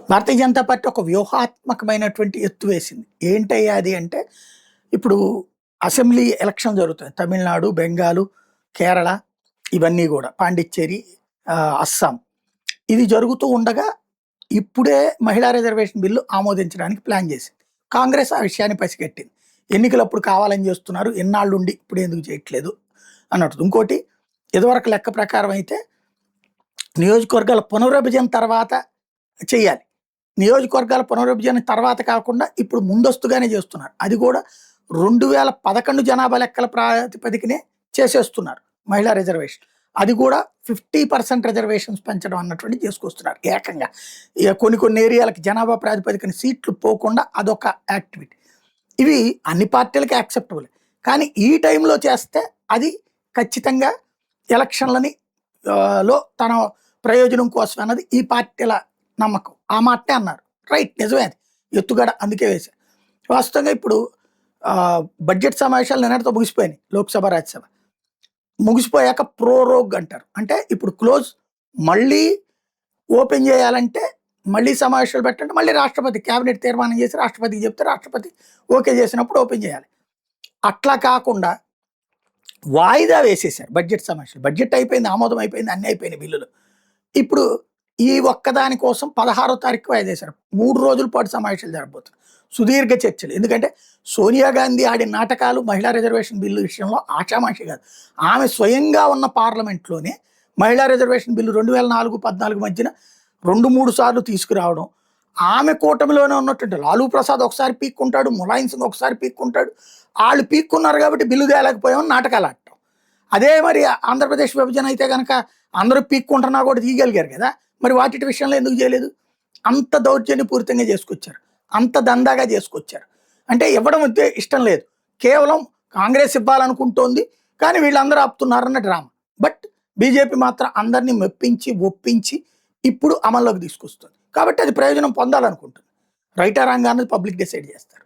Bharatiya Janata party ఒక వ్యూహాత్మకమైనటువంటి ఎత్తు వేసింది. ఏంటయ్యా అది అంటే, ఇప్పుడు అసెంబ్లీ ఎలక్షన్ జరుగుతాయి. తమిళనాడు, బెంగాలు, కేరళ ఇవన్నీ గూడా. పాండిచ్చేరి, అస్సాం. ఇది జరుగుతూ ఉండగా ఇప్పుడే మహిళా రిజర్వేషన్ బిల్లు ఆమోదించడానికి ప్లాన్ చేసింది. కాంగ్రెస్ ఆ విషయాన్ని పసిగట్టింది. ఎన్నికలప్పుడు కావాలని చేస్తున్నారు. ఎన్నాళ్ళుండి ఇప్పుడెందుకు చేయట్లేదు అన్నట్టు. ఇంకోటి ఇదివరకు లెక్క ప్రకారం అయితే నియోజకవర్గాల పునర్విభజన తర్వాత చేయాలి. నియోజకవర్గాల పునర్విభజన తర్వాత కాకుండా ఇప్పుడు ముందస్తుగానే చేస్తున్నారు. అది కూడా 2011 జనాభా లెక్కల ప్రాతిపదికనే చేసేస్తున్నారు మహిళా రిజర్వేషన్. అది కూడా 50% రిజర్వేషన్స్ పెంచడం అన్నటువంటి చేసుకొస్తున్నారు ఏకంగా. ఇక కొన్ని ఏరియాలకి జనాభా ప్రాతిపదికన సీట్లు పోకుండా అదొక యాక్టివిటీ. ఇవి అన్ని పార్టీలకి యాక్సెప్టబుల్. కానీ ఈ టైంలో చేస్తే అది ఖచ్చితంగా ఎలక్షన్లని లో తన ప్రయోజనం కోసం అన్నది ఈ పార్టీల నమ్మకం. ఆ మాటే అన్నారు. రైట్, నిజమే అది. ఎత్తుగడ అందుకే వేశారు. వాస్తవంగా ఇప్పుడు బడ్జెట్ సమావేశాలు నిన్నటితో ముగిసిపోయినాయి. లోక్సభ, రాజ్యసభ ముగిసిపోయాక ప్రోరోగ్ అంటారు. అంటే ఇప్పుడు క్లోజ్, మళ్ళీ ఓపెన్ చేయాలంటే మళ్ళీ సమావేశాలు పెట్టంటే మళ్ళీ రాష్ట్రపతి క్యాబినెట్ తీర్మానం చేసి రాష్ట్రపతికి చెప్తే రాష్ట్రపతి ఓకే చేసినప్పుడు ఓపెన్ చేయాలి. అట్లా కాకుండా వాయిదా వేసేసారు బడ్జెట్ సమావేశాలు. బడ్జెట్ అయిపోయింది, ఆమోదం అయిపోయింది, అన్నీ అయిపోయినాయి బిల్లులు. ఇప్పుడు ఈ ఒక్కదాని కోసం 16వ తారీఖు వాయిదా వేశారు. 3 రోజుల పాటు సమావేశాలు జరగబోతున్నారు. సుదీర్ఘ చర్చలు. ఎందుకంటే సోనియా గాంధీ ఆడిన నాటకాలు మహిళా రిజర్వేషన్ బిల్లు విషయంలో ఆషామాషి కాదు. ఆమె స్వయంగా ఉన్న పార్లమెంట్లోనే మహిళా రిజర్వేషన్ బిల్లు 2004-14 మధ్యన 2-3 సార్లు తీసుకురావడం, ఆమె కూటమిలోనే ఉన్నటువంటి లాలూ ప్రసాద్ ఒకసారి పీక్కుంటాడు, ములాయం సింగ్ ఒకసారి పీక్కుంటాడు. వాళ్ళు పీక్కున్నారు కాబట్టి బిల్లు తేలేకపోయామని నాటకాలు ఆడటం. అదే మరి ఆంధ్రప్రదేశ్ విభజన అయితే కనుక అందరూ పీక్కుంటున్నా కూడా తీయగలిగారు కదా. మరి వాటి విషయంలో ఎందుకు చేయలేదు? అంత దౌర్జన్యపూరితంగా చేసుకొచ్చారు, అంత దందాగా చేసుకొచ్చారు. అంటే ఇవ్వడం అయితే ఇష్టం లేదు, కేవలం కాంగ్రెస్ ఇవ్వాలనుకుంటోంది కానీ వీళ్ళందరూ ఆపుతున్నారన్న డ్రామా. బట్ బీజేపీ మాత్రం అందరినీ మెప్పించి ఒప్పించి ఇప్పుడు అమల్లోకి తీసుకొస్తుంది. కాబట్టి అది ప్రయోజనం పొందాలనుకుంటుంది. రైటా రాంగ్ అన్నది పబ్లిక్ డిసైడ్ చేస్తారు.